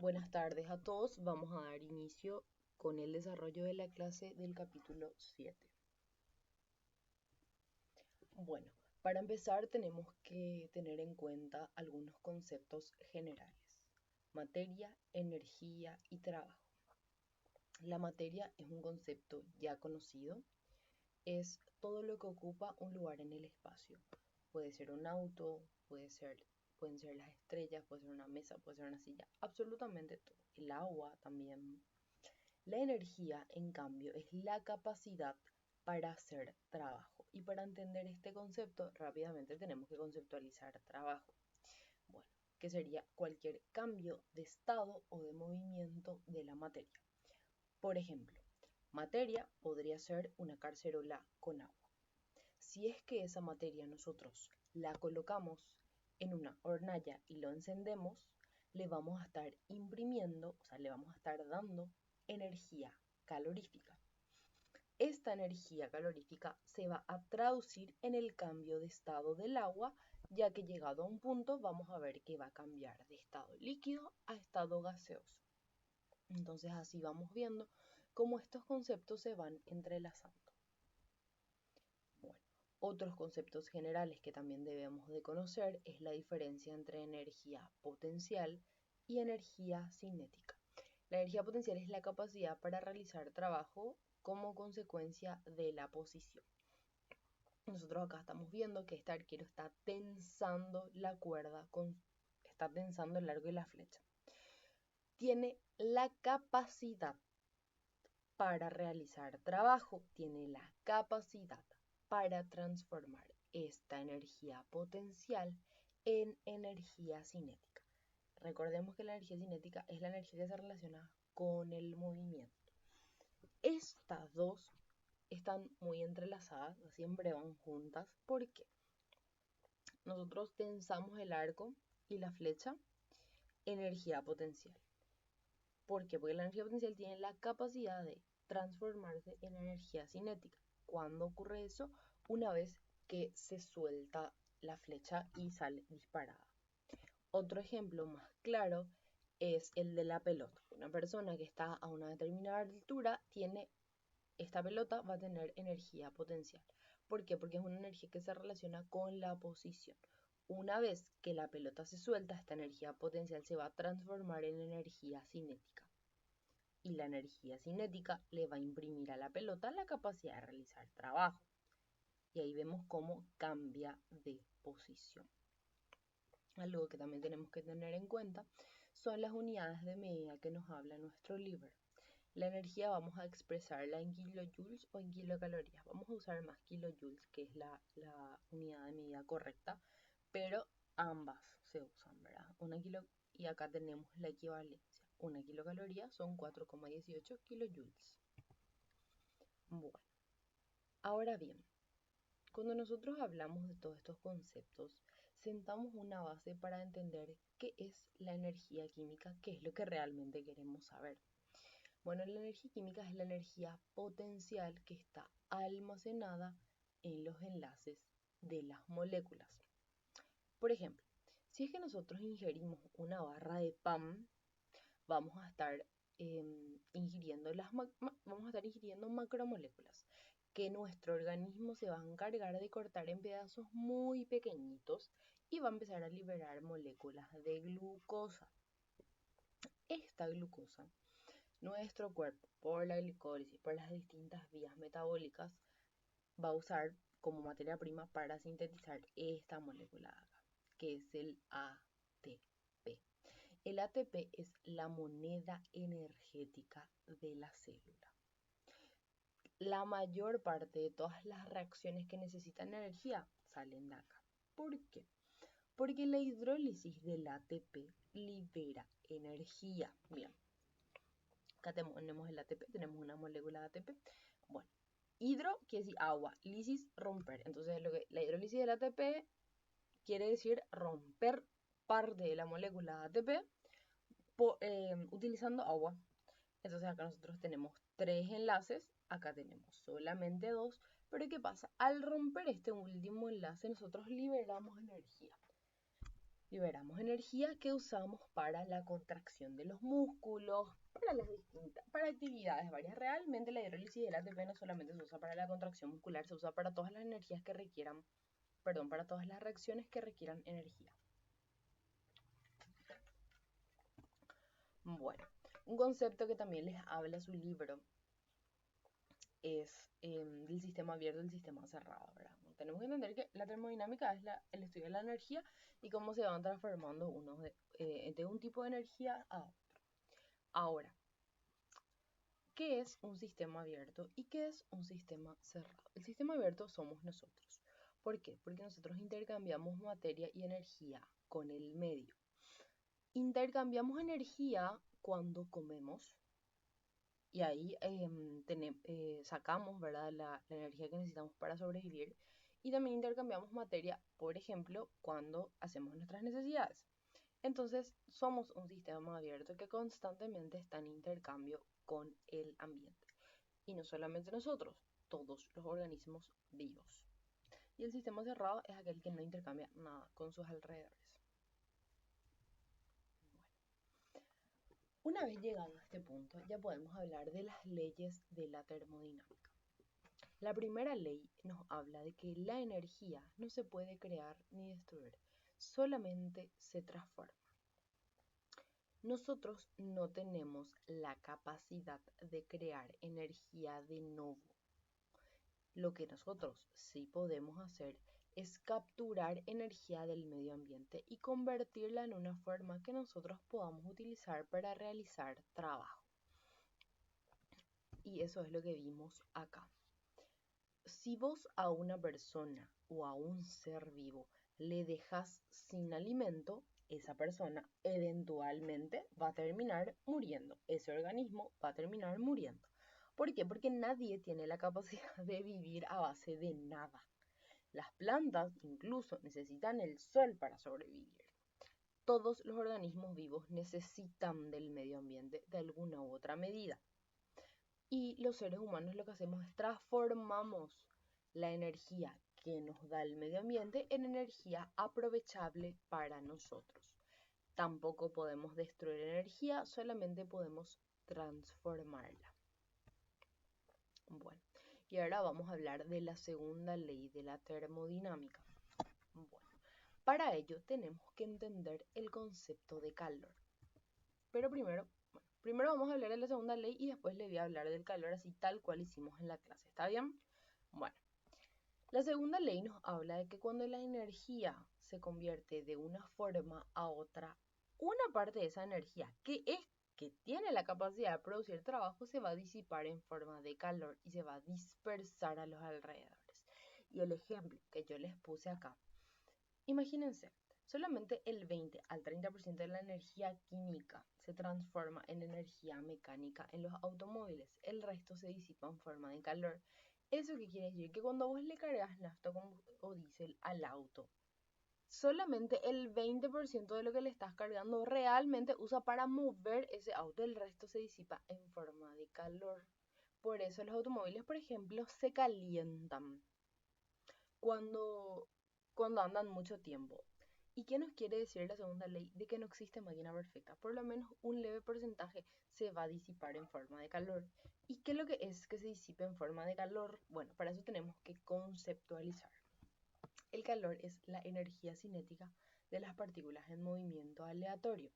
Buenas tardes a todos. Vamos a dar inicio con el desarrollo de la clase del capítulo 7. Bueno, para empezar tenemos que tener en cuenta algunos conceptos generales. Materia, energía y trabajo. La materia es un concepto ya conocido. Es todo lo que ocupa un lugar en el espacio. Puede ser un auto, pueden ser las estrellas, puede ser una mesa, puede ser una silla, absolutamente todo. El agua también. La energía, en cambio, es la capacidad para hacer trabajo. Y para entender este concepto, rápidamente tenemos que conceptualizar trabajo. Bueno, que sería cualquier cambio de estado o de movimiento de la materia. Por ejemplo, materia podría ser una cacerola con agua. Si es que esa materia nosotros la colocamos en una hornalla y lo encendemos, le vamos a estar imprimiendo, o sea, le vamos a estar dando energía calorífica. Esta energía calorífica se va a traducir en el cambio de estado del agua, ya que llegado a un punto vamos a ver que va a cambiar de estado líquido a estado gaseoso. Entonces así vamos viendo cómo estos conceptos se van entrelazando. Bueno, otros conceptos generales que también debemos de conocer es la diferencia entre energía potencial y energía cinética. La energía potencial es la capacidad para realizar trabajo como consecuencia de la posición. Nosotros acá estamos viendo que este arquero está tensando la cuerda, está tensando el arco y la flecha. Tiene la capacidad para realizar trabajo, tiene la capacidad para transformar esta energía potencial en energía cinética. Recordemos que la energía cinética es la energía que se relaciona con el movimiento. Estas dos están muy entrelazadas, siempre van juntas, porque nosotros tensamos el arco y la flecha, energía potencial. ¿Por qué? Porque la energía potencial tiene la capacidad de transformarse en energía cinética. ¿Cuándo ocurre eso? Una vez que se suelta la flecha y sale disparada. Otro ejemplo más claro es el de la pelota. Una persona que está a una determinada altura tiene, esta pelota va a tener energía potencial. ¿Por qué? Porque es una energía que se relaciona con la posición. Una vez que la pelota se suelta, esta energía potencial se va a transformar en energía cinética. Y la energía cinética le va a imprimir a la pelota la capacidad de realizar trabajo. Y ahí vemos cómo cambia de posición. Algo que también tenemos que tener en cuenta son las unidades de medida que nos habla nuestro libro. La energía vamos a expresarla en kilojoules o en kilocalorías. Vamos a usar más kilojoules, que es la unidad de medida correcta, pero ambas se usan, ¿verdad? Y acá tenemos la equivalencia. Una kilocaloría son 4,18 kilojoules. Bueno, ahora bien, cuando nosotros hablamos de todos estos conceptos, sentamos una base para entender qué es la energía química, qué es lo que realmente queremos saber. Bueno, la energía química es la energía potencial que está almacenada en los enlaces de las moléculas. Por ejemplo, si es que nosotros ingerimos una barra de pan, vamos a estar ingiriendo macromoléculas que nuestro organismo se va a encargar de cortar en pedazos muy pequeñitos y va a empezar a liberar moléculas de glucosa. Esta glucosa, nuestro cuerpo, por la glicólisis, por las distintas vías metabólicas, va a usar como materia prima para sintetizar esta molécula de acá, que es el ATP. El ATP es la moneda energética de la célula. La mayor parte de todas las reacciones que necesitan energía salen de acá. ¿Por qué? Porque la hidrólisis del ATP libera energía. Bien, acá tenemos el ATP, tenemos una molécula de ATP. Bueno, hidro quiere decir agua, lisis, romper. Entonces la hidrólisis del ATP quiere decir romper parte de la molécula de ATP utilizando agua. Entonces acá nosotros tenemos 3 enlaces, acá tenemos solamente 2, pero ¿qué pasa? Al romper este último enlace nosotros liberamos energía. Liberamos energía que usamos para la contracción de los músculos, para actividades varias. Realmente la hidrólisis del ATP no solamente se usa para la contracción muscular, se usa para todas las energías que requieran, para todas las reacciones que requieran energía. Bueno, un concepto que también les habla su libro es del sistema abierto y el sistema cerrado, ¿verdad? Tenemos que entender que la termodinámica es el estudio de la energía y cómo se van transformando unos de un tipo de energía a otro. Ahora, ¿qué es un sistema abierto y qué es un sistema cerrado? El sistema abierto somos nosotros. ¿Por qué? Porque nosotros intercambiamos materia y energía con el medio. Intercambiamos energía cuando comemos y ahí sacamos, ¿verdad? La energía que necesitamos para sobrevivir. Y también intercambiamos materia, por ejemplo, cuando hacemos nuestras necesidades. Entonces, somos un sistema abierto que constantemente está en intercambio con el ambiente. Y no solamente nosotros, todos los organismos vivos. Y el sistema cerrado es aquel que no intercambia nada con sus alrededores. Bueno, una vez llegado a este punto, ya podemos hablar de las leyes de la termodinámica. La primera ley nos habla de que la energía no se puede crear ni destruir, solamente se transforma. Nosotros no tenemos la capacidad de crear energía de nuevo. Lo que nosotros sí podemos hacer es capturar energía del medio ambiente y convertirla en una forma que nosotros podamos utilizar para realizar trabajo. Y eso es lo que vimos acá. Si vos a una persona o a un ser vivo le dejas sin alimento, esa persona eventualmente va a terminar muriendo. Ese organismo va a terminar muriendo. ¿Por qué? Porque nadie tiene la capacidad de vivir a base de nada. Las plantas incluso necesitan el sol para sobrevivir. Todos los organismos vivos necesitan del medio ambiente de alguna u otra medida. Y los seres humanos lo que hacemos es transformamos la energía que nos da el medio ambiente en energía aprovechable para nosotros. Tampoco podemos destruir energía, solamente podemos transformarla. Bueno, y ahora vamos a hablar de la segunda ley de la termodinámica. Bueno, para ello tenemos que entender el concepto de calor. Pero primero vamos a hablar de la segunda ley y después le voy a hablar del calor así tal cual hicimos en la clase. ¿Está bien? Bueno, la segunda ley nos habla de que cuando la energía se convierte de una forma a otra, una parte de esa energía que tiene la capacidad de producir trabajo se va a disipar en forma de calor y se va a dispersar a los alrededores. Y el ejemplo que yo les puse acá, imagínense, solamente el 20 al 30% de la energía química se transforma en energía mecánica en los automóviles. El resto se disipa en forma de calor. ¿Eso qué quiere decir? Que cuando vos le cargas nafta o diésel al auto, solamente el 20% de lo que le estás cargando realmente usa para mover ese auto. El resto se disipa en forma de calor. Por eso los automóviles, por ejemplo, se calientan cuando andan mucho tiempo. ¿Y qué nos quiere decir la segunda ley? De que no existe máquina perfecta. Por lo menos un leve porcentaje se va a disipar en forma de calor. ¿Y qué es lo que es que se disipe en forma de calor? Bueno, para eso tenemos que conceptualizar. El calor es la energía cinética de las partículas en movimiento aleatorio.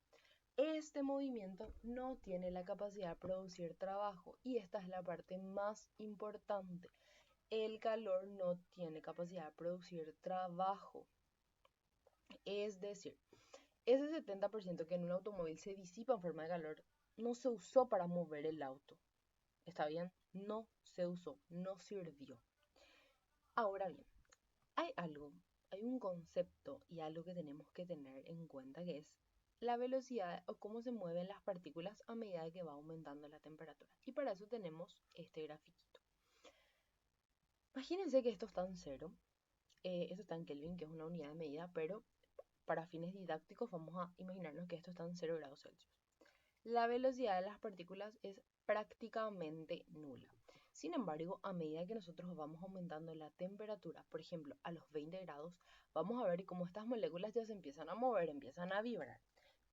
Este movimiento no tiene la capacidad de producir trabajo y esta es la parte más importante. El calor no tiene capacidad de producir trabajo. Es decir, ese 70% que en un automóvil se disipa en forma de calor no se usó para mover el auto. ¿Está bien? No se usó, no sirvió. Ahora bien, hay un concepto y algo que tenemos que tener en cuenta que es la velocidad o cómo se mueven las partículas a medida que va aumentando la temperatura. Y para eso tenemos este grafiquito. Imagínense que esto está en cero. Esto está en Kelvin, que es una unidad de medida, pero para fines didácticos vamos a imaginarnos que esto está en 0 grados Celsius. La velocidad de las partículas es prácticamente nula. Sin embargo, a medida que nosotros vamos aumentando la temperatura, por ejemplo, a los 20 grados, vamos a ver cómo estas moléculas ya se empiezan a mover, empiezan a vibrar.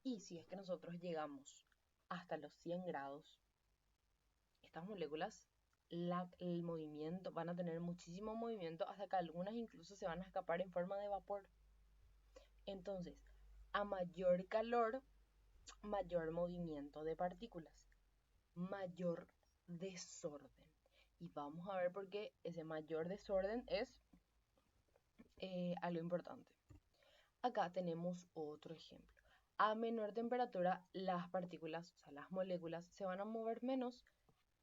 Y si es que nosotros llegamos hasta los 100 grados, estas moléculas, el movimiento, van a tener muchísimo movimiento hasta que algunas incluso se van a escapar en forma de vapor. Entonces, a mayor calor, mayor movimiento de partículas, mayor desorden. Y vamos a ver por qué ese mayor desorden es algo importante. Acá tenemos otro ejemplo. A menor temperatura, las partículas, o sea, las moléculas, se van a mover menos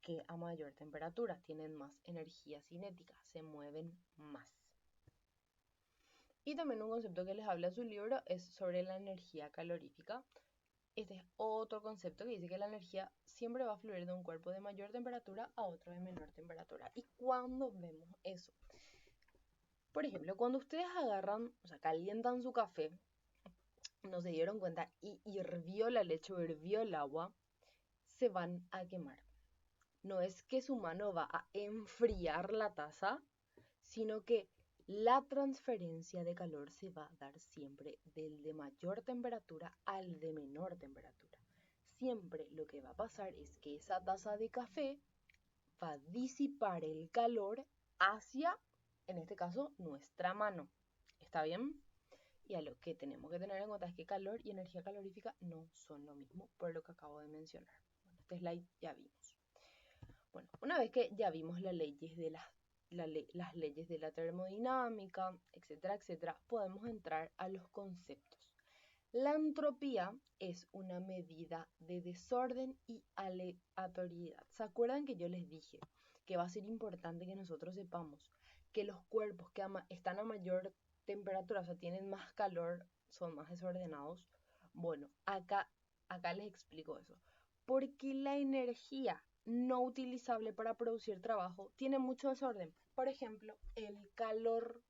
que a mayor temperatura. Tienen más energía cinética, se mueven más. Y también un concepto que les habla en su libro es sobre la energía calorífica. Este es otro concepto que dice que la energía siempre va a fluir de un cuerpo de mayor temperatura a otro de menor temperatura. ¿Y cuándo vemos eso? Por ejemplo, cuando ustedes agarran, o sea, calientan su café, no se dieron cuenta y hirvió la leche o hirvió el agua, se van a quemar. No es que su mano va a enfriar la taza, sino que la transferencia de calor se va a dar siempre del de mayor temperatura al de menor temperatura. Siempre lo que va a pasar es que esa taza de café va a disipar el calor hacia, en este caso, nuestra mano. ¿Está bien? Y a lo que tenemos que tener en cuenta es que calor y energía calorífica no son lo mismo, por lo que acabo de mencionar. Bueno, este slide ya vimos. Bueno, una vez que ya vimos las leyes de las leyes de la termodinámica, etcétera, etcétera, podemos entrar a los conceptos. La entropía es una medida de desorden y aleatoriedad. ¿Se acuerdan que yo les dije que va a ser importante que nosotros sepamos que los cuerpos que están a mayor temperatura, o sea, tienen más calor, son más desordenados? Bueno, acá les explico eso. Porque la energía no utilizable para producir trabajo tiene mucho desorden. Por ejemplo, el calor.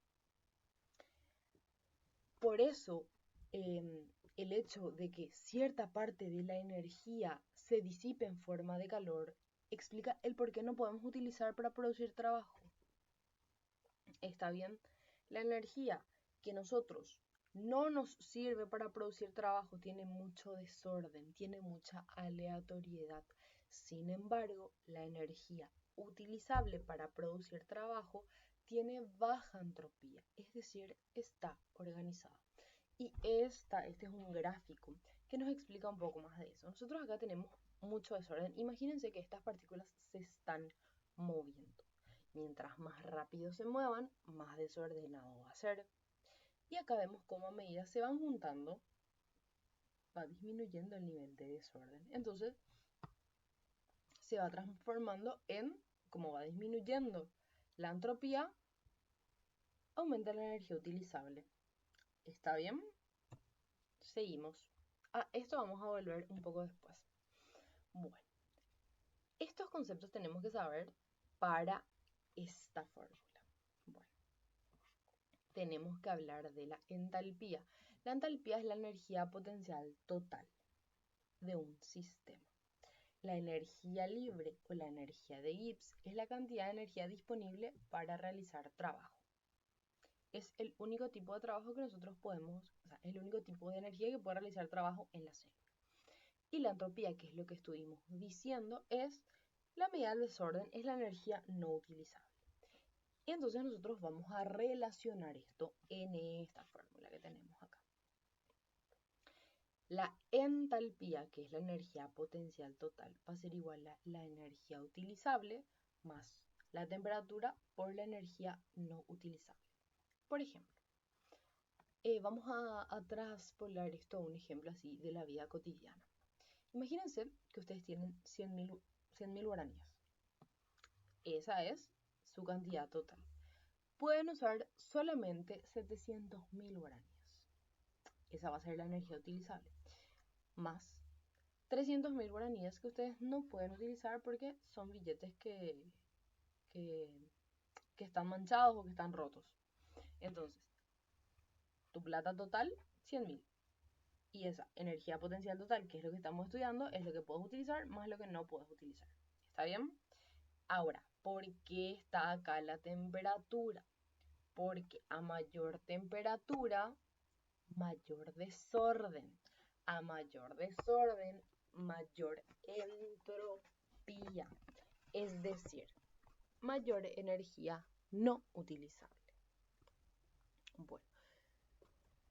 Por eso, el hecho de que cierta parte de la energía se disipe en forma de calor explica el por qué no podemos utilizar para producir trabajo. ¿Está bien? La energía que nosotros no nos sirve para producir trabajo tiene mucho desorden, tiene mucha aleatoriedad. Sin embargo, la energía utilizable para producir trabajo tiene baja entropía, es decir, está organizada. Y este es un gráfico que nos explica un poco más de eso. Nosotros acá tenemos mucho desorden. Imagínense que estas partículas se están moviendo. Mientras más rápido se muevan, más desordenado va a ser. Y acá vemos cómo a medida se van juntando, va disminuyendo el nivel de desorden. Entonces, se va transformando en, como va disminuyendo la entropía, aumenta la energía utilizable. ¿Está bien? Seguimos. A esto vamos a volver un poco después. Bueno, estos conceptos tenemos que saber para esta fórmula. Bueno, tenemos que hablar de la entalpía. La entalpía es la energía potencial total de un sistema. La energía libre o la energía de Gibbs es la cantidad de energía disponible para realizar trabajo. Es el único tipo de trabajo que nosotros podemos, o sea, es el único tipo de energía que puede realizar trabajo en la célula. Y la entropía, que es lo que estuvimos diciendo, es la medida del desorden, es la energía no utilizable. Y entonces nosotros vamos a relacionar esto en esta fórmula que tenemos acá. La entalpía, que es la energía potencial total, va a ser igual a la energía utilizable más la temperatura por la energía no utilizable. Por ejemplo, vamos a traspolar esto a un ejemplo así de la vida cotidiana. Imagínense que ustedes tienen 100.000 guaraníes. Esa es su cantidad total. Pueden usar solamente 700.000 guaraníes. Esa va a ser la energía utilizable. Más 300.000 guaraníes que ustedes no pueden utilizar porque son billetes que están manchados o que están rotos. Entonces, tu plata total, 100.000. Y esa energía potencial total, que es lo que estamos estudiando, es lo que puedes utilizar más lo que no puedes utilizar. ¿Está bien? Ahora, ¿Por qué está acá la temperatura? Porque a mayor temperatura, mayor desorden. A mayor desorden, mayor entropía. Es decir, mayor energía no utilizable. Bueno,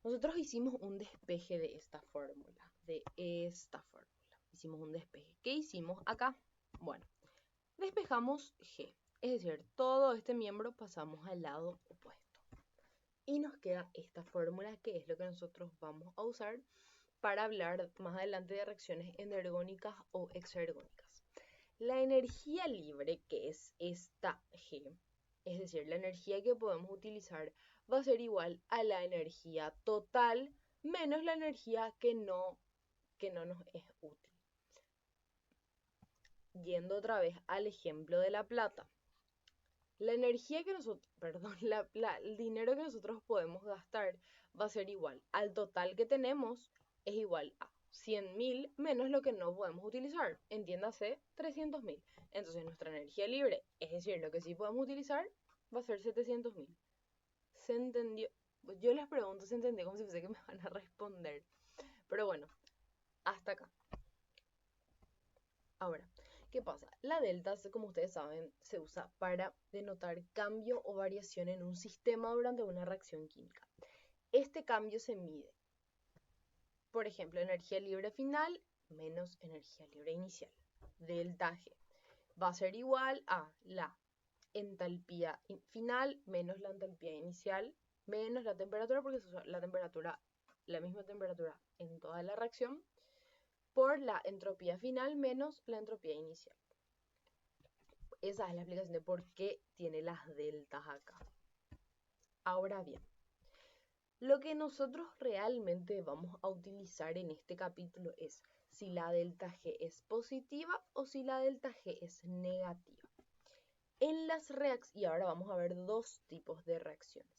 nosotros hicimos un despeje de esta fórmula. Hicimos un despeje. ¿Qué hicimos acá? Bueno, despejamos G. Es decir, todo este miembro pasamos al lado opuesto. Y nos queda esta fórmula que es lo que nosotros vamos a usar para hablar más adelante de reacciones endergónicas o exergónicas. La energía libre, que es esta G, es decir, la energía que podemos utilizar va a ser igual a la energía total menos la energía que no nos es útil. Yendo otra vez al ejemplo de la plata. La energía que nosotros, perdón, el dinero que nosotros podemos gastar va a ser igual al total que tenemos, es igual a 100.000 menos lo que no podemos utilizar, entiéndase 300.000. Entonces nuestra energía libre, es decir, lo que sí podemos utilizar, va a ser 700.000. ¿Se entendió? Yo les pregunto, ¿se entendió? Como si fuese que me van a responder. Pero bueno, hasta acá. Ahora, ¿qué pasa? La delta, como ustedes saben, se usa para denotar cambio o variación en un sistema durante una reacción química. Este cambio se mide, por ejemplo, energía libre final menos energía libre inicial. Delta G va a ser igual a la entalpía final menos la entalpía inicial menos la temperatura, porque se usa la misma temperatura en toda la reacción, por la entropía final menos la entropía inicial. Esa es la explicación de por qué tiene las deltas acá. Ahora bien, lo que nosotros realmente vamos a utilizar en este capítulo es si la delta G es positiva o si la delta G es negativa. Y ahora vamos a ver dos tipos de reacciones.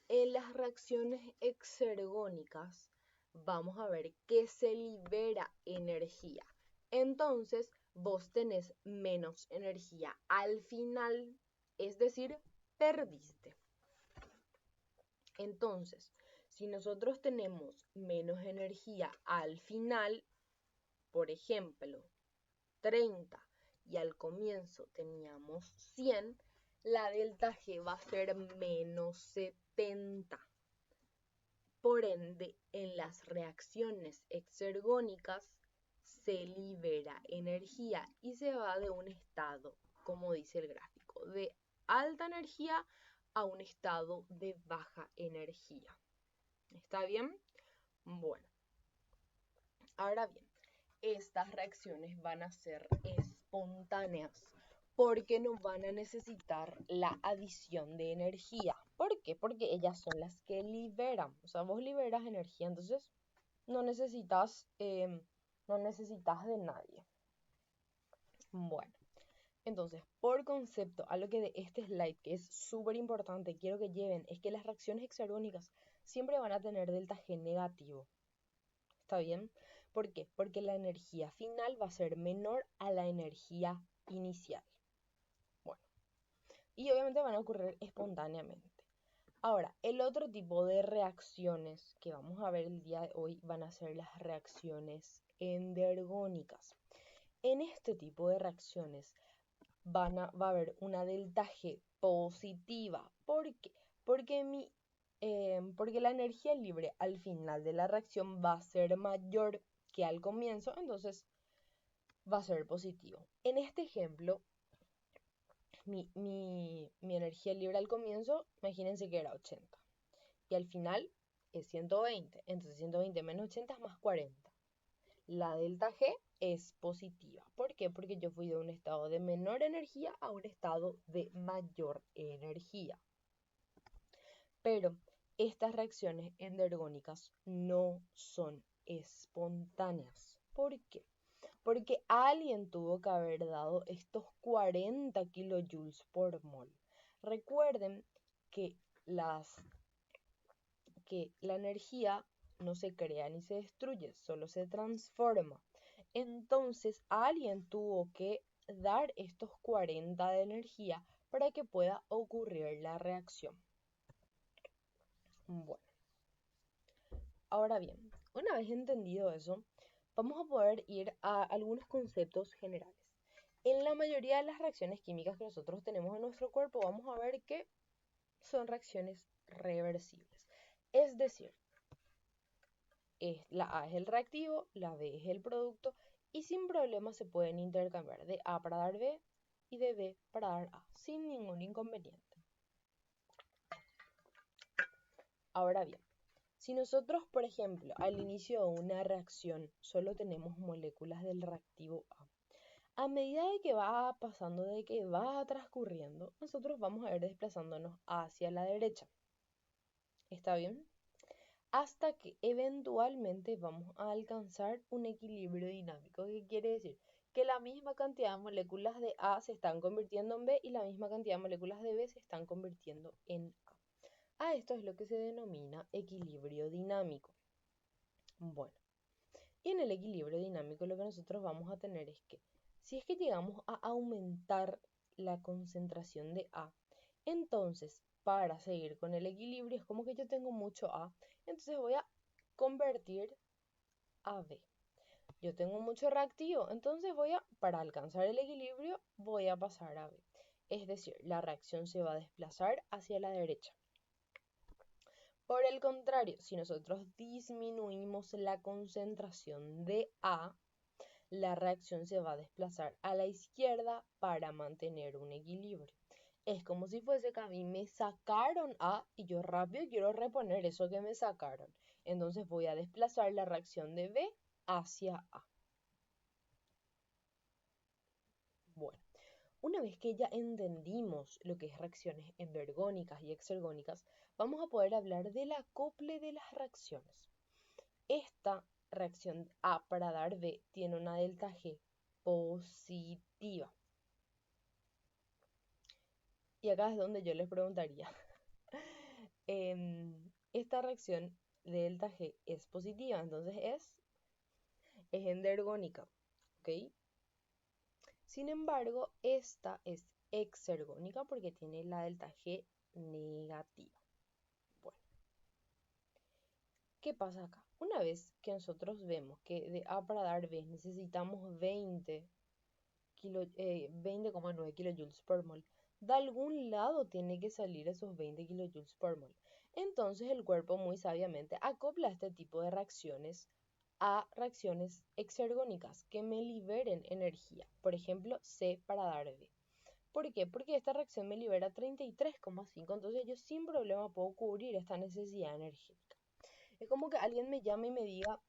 En las reacciones exergónicas vamos a ver que se libera energía. Entonces, vos tenés menos energía al final, es decir, perdiste. Entonces, si nosotros tenemos menos energía al final, por ejemplo, 30, y al comienzo teníamos 100, la delta G va a ser menos 70. Por ende, en las reacciones exergónicas se libera energía y se va de un estado, como dice el gráfico, de alta energía a un estado de baja energía. ¿Está bien? Bueno, ahora bien, estas reacciones van a ser espontáneas porque no van a necesitar la adición de energía. ¿Por qué? Porque ellas son las que liberan. O sea, vos liberas energía, entonces no necesitas de nadie. Bueno, entonces, por concepto, algo que de este slide que es súper importante, quiero que lleven, es que las reacciones exergónicas siempre van a tener delta G negativo. ¿Está bien? ¿Por qué? Porque la energía final va a ser menor a la energía inicial. Bueno, y obviamente van a ocurrir espontáneamente. Ahora, el otro tipo de reacciones que vamos a ver el día de hoy van a ser las reacciones endergónicas. En este tipo de reacciones va a haber una delta G positiva. ¿Por qué? Porque la energía libre al final de la reacción va a ser mayor que al comienzo, entonces va a ser positivo. En este ejemplo, mi energía libre al comienzo, imagínense que era 80. Y al final es 120. Entonces 120 menos 80 es más 40. La delta G es positiva. ¿Por qué? Porque yo fui de un estado de menor energía a un estado de mayor energía. Pero estas reacciones endergónicas no son espontáneas. ¿Por qué? Porque alguien tuvo que haber dado estos 40 kilojoules por mol. Recuerden que la energía no se crea ni se destruye, solo se transforma. Entonces alguien tuvo que dar estos 40 de energía para que pueda ocurrir la reacción. Bueno, ahora bien, una vez entendido eso, vamos a poder ir a algunos conceptos generales. En la mayoría de las reacciones químicas que nosotros tenemos en nuestro cuerpo, vamos a ver que son reacciones reversibles. Es decir, la A es el reactivo, la B es el producto y sin problema se pueden intercambiar de A para dar B y de B para dar A, sin ningún inconveniente. Ahora bien, si nosotros, por ejemplo, al inicio de una reacción solo tenemos moléculas del reactivo a medida de que va pasando, de que va transcurriendo, nosotros vamos a ir desplazándonos hacia la derecha. ¿Está bien? Hasta que eventualmente vamos a alcanzar un equilibrio dinámico. ¿Qué quiere decir? Que la misma cantidad de moléculas de A se están convirtiendo en B y la misma cantidad de moléculas de B se están convirtiendo en A. A esto es lo que se denomina equilibrio dinámico. Bueno, y en el equilibrio dinámico lo que nosotros vamos a tener es que si es que llegamos a aumentar la concentración de A, entonces para seguir con el equilibrio es como que yo tengo mucho A, entonces voy a convertir a B. Yo tengo mucho reactivo, entonces para alcanzar el equilibrio, voy a pasar a B. Es decir, la reacción se va a desplazar hacia la derecha. Por el contrario, si nosotros disminuimos la concentración de A, la reacción se va a desplazar a la izquierda para mantener un equilibrio. Es como si fuese que a mí me sacaron A y yo rápido quiero reponer eso que me sacaron. Entonces voy a desplazar la reacción de B hacia A. Bueno, una vez que ya entendimos lo que es reacciones endergónicas y exergónicas, vamos a poder hablar del acople de las reacciones. Esta reacción A para dar B tiene una delta G positiva. Y acá es donde yo les preguntaría, esta reacción de delta G es positiva, entonces es endergónica, ¿ok? Sin embargo, esta es exergónica porque tiene la delta G negativa. Bueno, ¿qué pasa acá? Una vez que nosotros vemos que de A para dar B necesitamos 20,9 kilojoules por mol, de algún lado tiene que salir esos 20 kilojoules por mol. Entonces el cuerpo muy sabiamente acopla este tipo de reacciones a reacciones exergónicas que me liberen energía. Por ejemplo, C para dar B. ¿Por qué? Porque esta reacción me libera 33,5, entonces yo sin problema puedo cubrir esta necesidad energética. Es como que alguien me llame y me diga,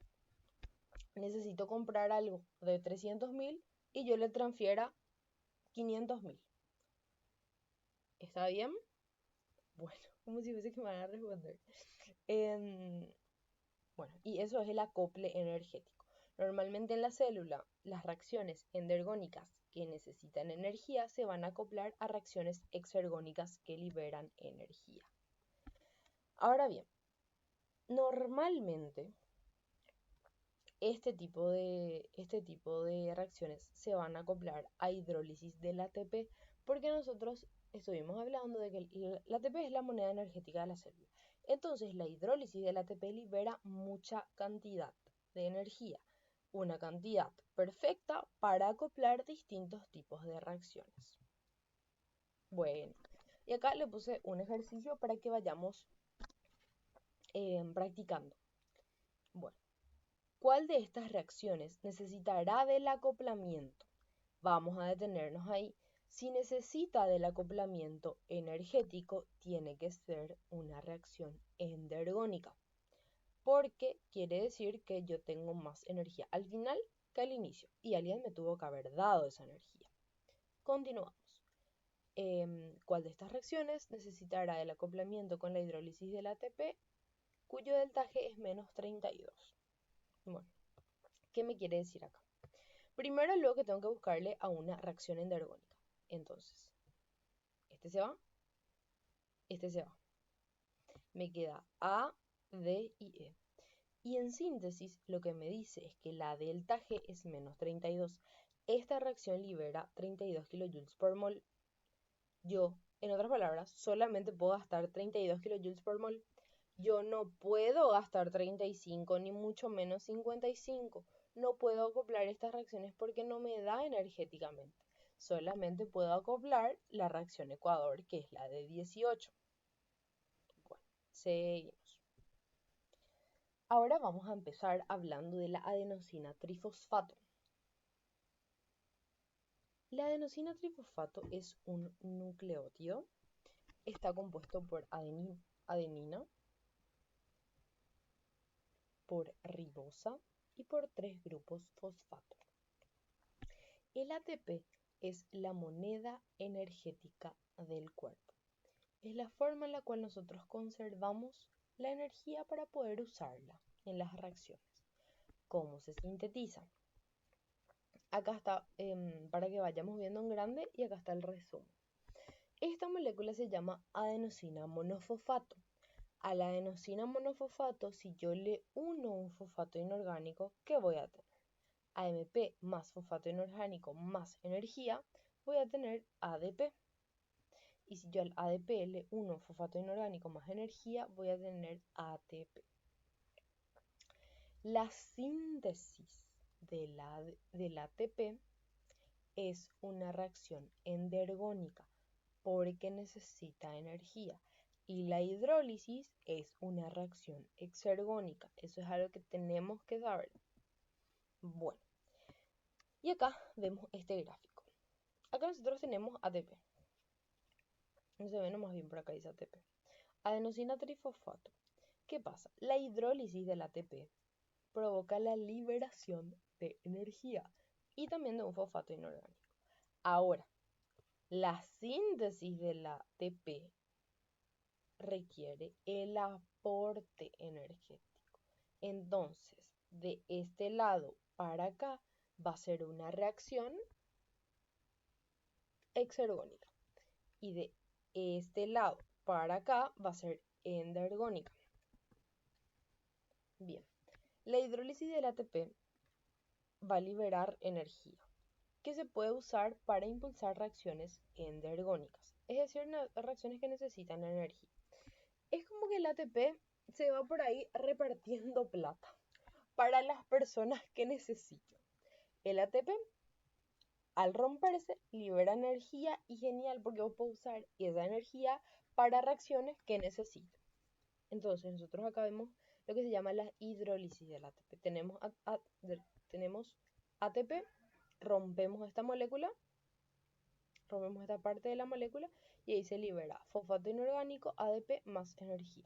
necesito comprar algo de 300.000 y yo le transfiera 500.000. ¿Está bien? Bueno, como si fuese que me van a responder. Bueno, y eso es el acople energético. Normalmente en la célula, las reacciones endergónicas que necesitan energía se van a acoplar a reacciones exergónicas que liberan energía. Ahora bien, normalmente este tipo de reacciones se van a acoplar a hidrólisis del ATP porque nosotros estuvimos hablando de que el ATP es la moneda energética de la célula. Entonces la hidrólisis del ATP libera mucha cantidad de energía, una cantidad perfecta para acoplar distintos tipos de reacciones. Bueno, y acá le puse un ejercicio para que vayamos practicando. Bueno, ¿cuál de estas reacciones necesitará del acoplamiento? Vamos a detenernos ahí. Si necesita del acoplamiento energético, tiene que ser una reacción endergónica, porque quiere decir que yo tengo más energía al final que al inicio, y alguien me tuvo que haber dado esa energía. Continuamos. ¿Cuál de estas reacciones necesitará del acoplamiento con la hidrólisis del ATP, cuyo delta G es menos 32? Bueno, ¿qué me quiere decir acá? Primero, luego que tengo que buscarle a una reacción endergónica. Entonces, este se va, este se va. Me queda A, D y E. Y en síntesis, lo que me dice es que la delta G es menos 32. esta reacción libera 32 kilojoules por mol. Yo, en otras palabras, solamente puedo gastar 32 kilojoules por mol. Yo no puedo gastar 35, ni mucho menos 55. No puedo acoplar estas reacciones porque no me da energéticamente. Solamente puedo acoplar la reacción Ecuador, que es la de 18. Bueno, seguimos. Ahora vamos a empezar hablando de la adenosina trifosfato. La adenosina trifosfato es un nucleótido. Está compuesto por adenina, por ribosa y por 3 grupos fosfato. El ATP es la moneda energética del cuerpo. Es la forma en la cual nosotros conservamos la energía para poder usarla en las reacciones. ¿Cómo se sintetiza? Acá está para que vayamos viendo en grande y acá está el resumen. Esta molécula se llama adenosina monofosfato. A la adenosina monofosfato, si yo le uno un fosfato inorgánico, ¿qué voy a tener? AMP más fosfato inorgánico más energía, voy a tener ADP. Y si yo al ADP le uno fosfato inorgánico más energía, voy a tener ATP. La síntesis del ATP es una reacción endergónica porque necesita energía. Y la hidrólisis es una reacción exergónica. Eso es algo que tenemos que saber. Bueno, y acá vemos este gráfico. Acá nosotros tenemos ATP. No se ve nomás bien por acá dice ATP. Adenosina trifosfato. ¿Qué pasa? La hidrólisis del ATP provoca la liberación de energía y también de un fosfato inorgánico. Ahora, la síntesis del ATP requiere el aporte energético. Entonces, de este lado para acá va a ser una reacción exergónica y de este lado para acá va a ser endergónica. Bien, la hidrólisis del ATP va a liberar energía que se puede usar para impulsar reacciones endergónicas, es decir, reacciones que necesitan energía. Es como que el ATP se va por ahí repartiendo plata para las personas que necesitan. El ATP, al romperse, libera energía y genial porque vos podés usar esa energía para reacciones que necesitan. Entonces, nosotros acá vemos lo que se llama la hidrólisis del ATP. Tenemos ATP, rompemos esta molécula, rompemos esta parte de la molécula y ahí se libera fosfato inorgánico, ADP más energía.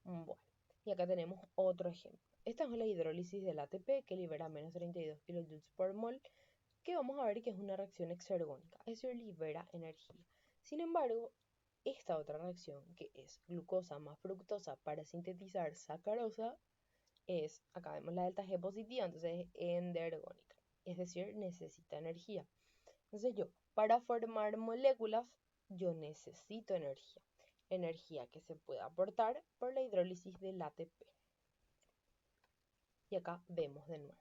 Bueno, y acá tenemos otro ejemplo. Esta es la hidrólisis del ATP que libera menos 32 kilojoules por mol, que vamos a ver que es una reacción exergónica, es decir, libera energía. Sin embargo, esta otra reacción, que es glucosa más fructosa para sintetizar sacarosa, acá vemos la delta G positiva, entonces es endergónica, es decir, necesita energía. Entonces yo, para formar moléculas, yo necesito energía. Energía que se puede aportar por la hidrólisis del ATP. Y acá vemos de nuevo.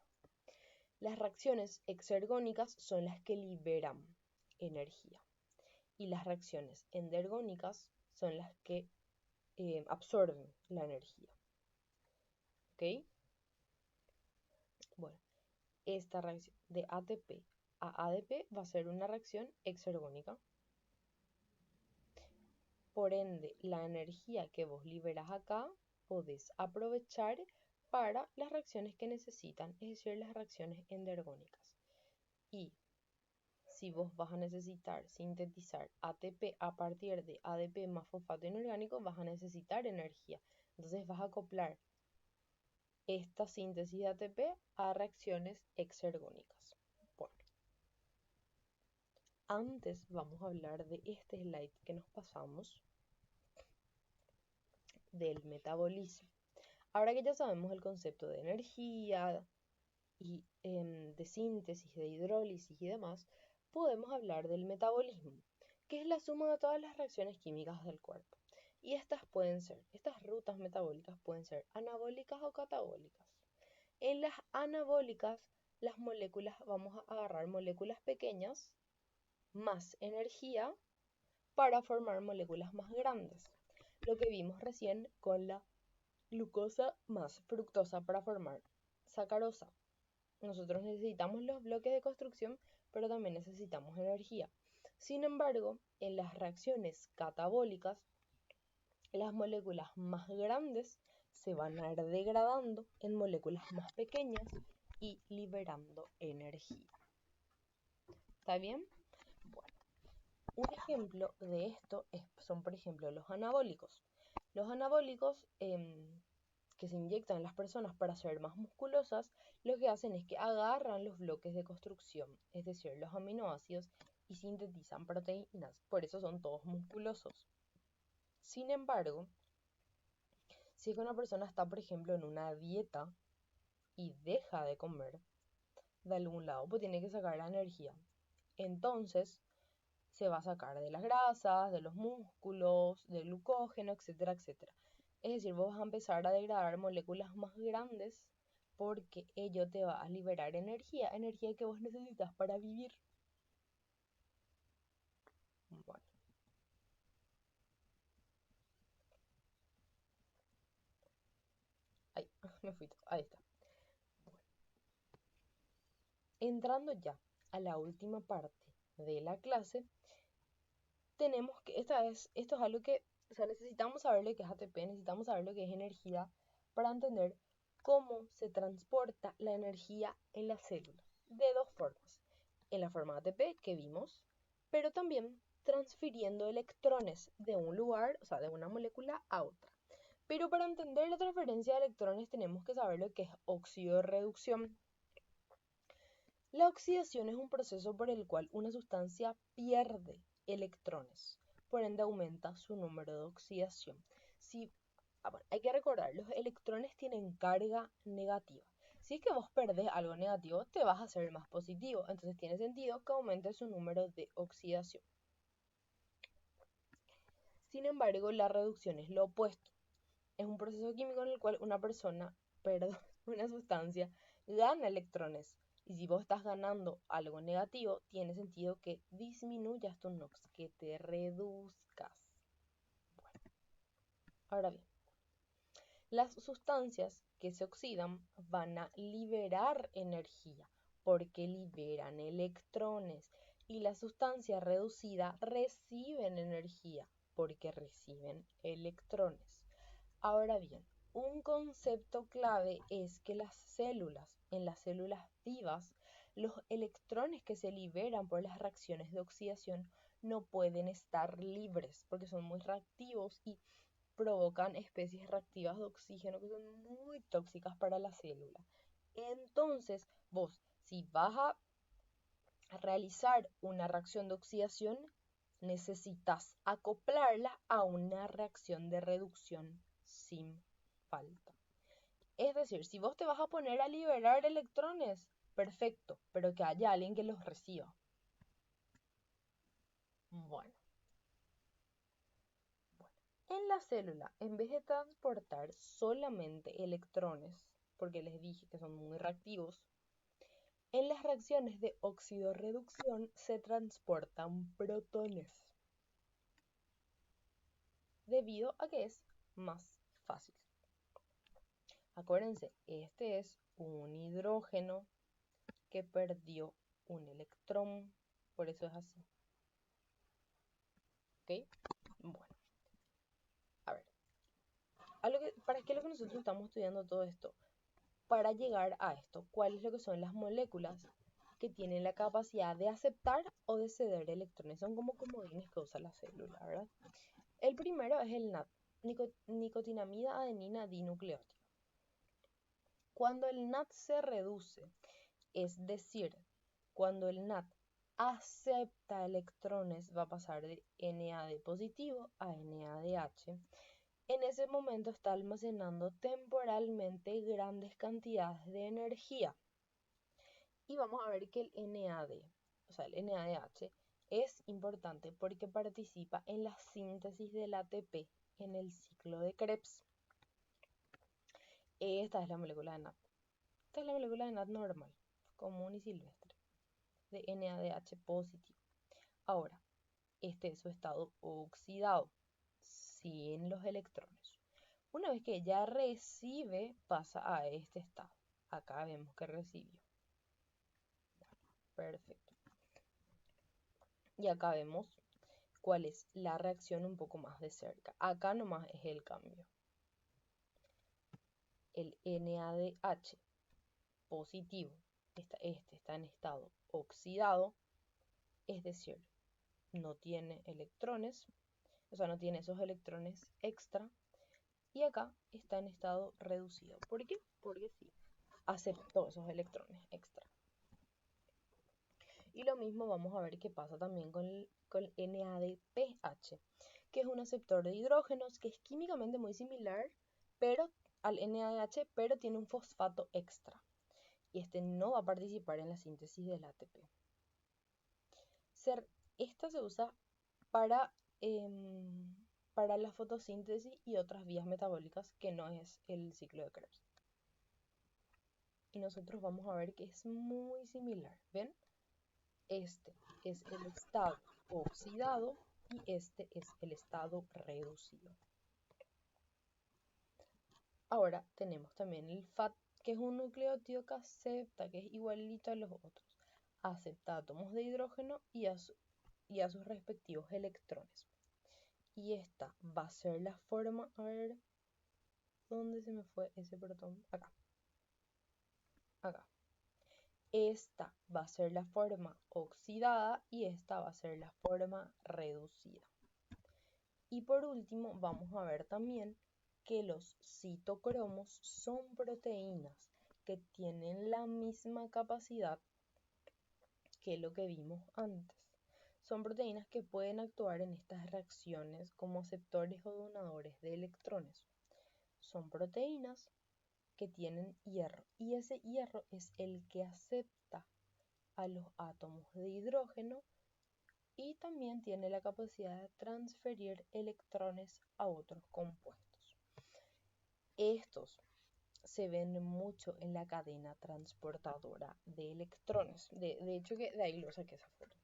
Las reacciones exergónicas son las que liberan energía. Y las reacciones endergónicas son las que absorben la energía. ¿Ok? Bueno, esta reacción de ATP a ADP va a ser una reacción exergónica. Por ende, la energía que vos liberas acá, podés aprovechar para las reacciones que necesitan, es decir, las reacciones endergónicas. Y si vos vas a necesitar sintetizar ATP a partir de ADP más fosfato inorgánico, vas a necesitar energía. Entonces vas a acoplar esta síntesis de ATP a reacciones exergónicas. Bueno, antes vamos a hablar de este slide que nos pasamos del metabolismo. Ahora que ya sabemos el concepto de energía y de síntesis, de hidrólisis y demás, podemos hablar del metabolismo, que es la suma de todas las reacciones químicas del cuerpo. Y estas rutas metabólicas pueden ser anabólicas o catabólicas. En las anabólicas las moléculas, vamos a agarrar moléculas pequeñas más energía para formar moléculas más grandes. Lo que vimos recién con la glucosa más fructosa para formar sacarosa. Nosotros necesitamos los bloques de construcción, pero también necesitamos energía. Sin embargo, en las reacciones catabólicas, las moléculas más grandes se van a ir degradando en moléculas más pequeñas y liberando energía. ¿Está bien? Bueno, un ejemplo de esto son, por ejemplo, los anabólicos. Los anabólicos que se inyectan en las personas para ser más musculosas, lo que hacen es que agarran los bloques de construcción, es decir, los aminoácidos, y sintetizan proteínas. Por eso son todos musculosos. Sin embargo, si es que una persona está, por ejemplo, en una dieta y deja de comer, de algún lado, pues tiene que sacar la energía. Entonces, se va a sacar de las grasas, de los músculos, del glucógeno, etcétera, etcétera. Es decir, vos vas a empezar a degradar moléculas más grandes porque ello te va a liberar energía, energía que vos necesitas para vivir. Bueno. Ahí, me fui. Ahí está. Bueno. Entrando ya a la última parte de la clase, tenemos que, esto es algo que, o sea, necesitamos saber lo que es ATP, necesitamos saber lo que es energía para entender cómo se transporta la energía en las células. De dos formas. En la forma ATP que vimos, pero también transfiriendo electrones de un lugar, o sea, de una molécula a otra. Pero para entender la transferencia de electrones tenemos que saber lo que es oxidorreducción. La oxidación es un proceso por el cual una sustancia pierde electrones, por ende aumenta su número de oxidación. Bueno, hay que recordar, los electrones tienen carga negativa. Si es que vos perdés algo negativo, te vas a hacer más positivo, entonces tiene sentido que aumente su número de oxidación. Sin embargo, la reducción es lo opuesto. Es un proceso químico en el cual una una sustancia gana electrones. Y si vos estás ganando algo negativo, tiene sentido que disminuyas tu NOx, que te reduzcas. Bueno, ahora bien, las sustancias que se oxidan van a liberar energía porque liberan electrones y las sustancias reducidas reciben energía porque reciben electrones. Ahora bien, un concepto clave es que en las células vivas, los electrones que se liberan por las reacciones de oxidación no pueden estar libres porque son muy reactivos y provocan especies reactivas de oxígeno que son muy tóxicas para la célula. Entonces, vos, si vas a realizar una reacción de oxidación, necesitas acoplarla a una reacción de reducción sin falta. Es decir, si vos te vas a poner a liberar electrones, perfecto, pero que haya alguien que los reciba. Bueno. En la célula, en vez de transportar solamente electrones, porque les dije que son muy reactivos, en las reacciones de oxidorreducción se transportan protones, debido a que es más fácil. Acuérdense, este es un hidrógeno que perdió un electrón, por eso es así. ¿Ok? Bueno, a ver. ¿Para qué es lo que nosotros estamos estudiando todo esto? Para llegar a esto, ¿cuáles lo que son las moléculas que tienen la capacidad de aceptar o de ceder electrones? Son como comodines que usa la célula, ¿verdad? El primero es el NAD, nicotinamida adenina dinucleótica. Cuando el NAD se reduce, es decir, cuando el NAD acepta electrones, va a pasar de NAD positivo a NADH. En ese momento está almacenando temporalmente grandes cantidades de energía. Y vamos a ver que el NAD, o sea, el NADH, es importante porque participa en la síntesis del ATP en el ciclo de Krebs. Esta es la molécula de NAD. Esta es la molécula de NAD normal. común y silvestre, de NADH positivo. Ahora, este es su estado oxidado, sin los electrones. Una vez que ya recibe, pasa a este estado. Acá vemos que recibió. Perfecto. Y acá vemos cuál es la reacción un poco más de cerca. Acá nomás es el cambio. El NADH positivo, este está en estado oxidado, es decir, no tiene electrones, o sea, no tiene esos electrones extra, y acá está en estado reducido. ¿Por qué? Porque sí, aceptó esos electrones extra. Y lo mismo vamos a ver qué pasa también con el NADPH, que es un aceptor de hidrógenos que es químicamente muy similar al NADH, pero tiene un fosfato extra. Y este no va a participar en la síntesis del ATP. Esta se usa para la fotosíntesis y otras vías metabólicas que no es el ciclo de Krebs. Y nosotros vamos a ver que es muy similar. ¿Ven? Este es el estado oxidado y este es el estado reducido. Ahora tenemos también el FAT, que es un nucleótido que acepta, que es igualito a los otros. Acepta átomos de hidrógeno y a sus respectivos electrones. Y esta va a ser la forma, a ver, ¿dónde se me fue ese protón? Acá. Acá. Esta va a ser la forma oxidada y esta va a ser la forma reducida. Y por último vamos a ver también que los citocromos son proteínas que tienen la misma capacidad que lo que vimos antes. Son proteínas que pueden actuar en estas reacciones como aceptores o donadores de electrones. Son proteínas que tienen hierro y ese hierro es el que acepta a los átomos de hidrógeno y también tiene la capacidad de transferir electrones a otros compuestos. Estos se ven mucho en la cadena transportadora de electrones. De hecho, que de ahí lo saqué esa foto.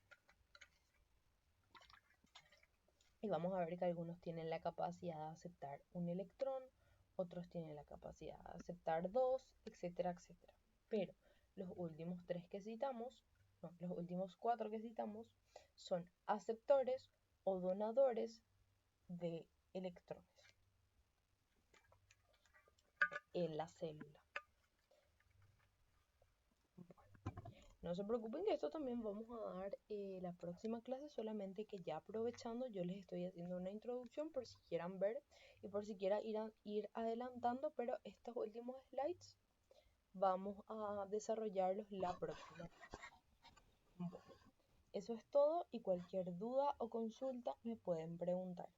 Y vamos a ver que algunos tienen la capacidad de aceptar un electrón, otros tienen la capacidad de aceptar dos, etcétera, etcétera. Pero los últimos los últimos 4 que citamos son aceptores o donadores de electrones en la célula. No se preocupen que esto también vamos a dar la próxima clase, solamente que ya aprovechando yo les estoy haciendo una introducción por si quieran ver y por si quieran ir adelantando, pero estos últimos slides vamos a desarrollarlos la próxima clase. Bueno, eso es todo y cualquier duda o consulta me pueden preguntar.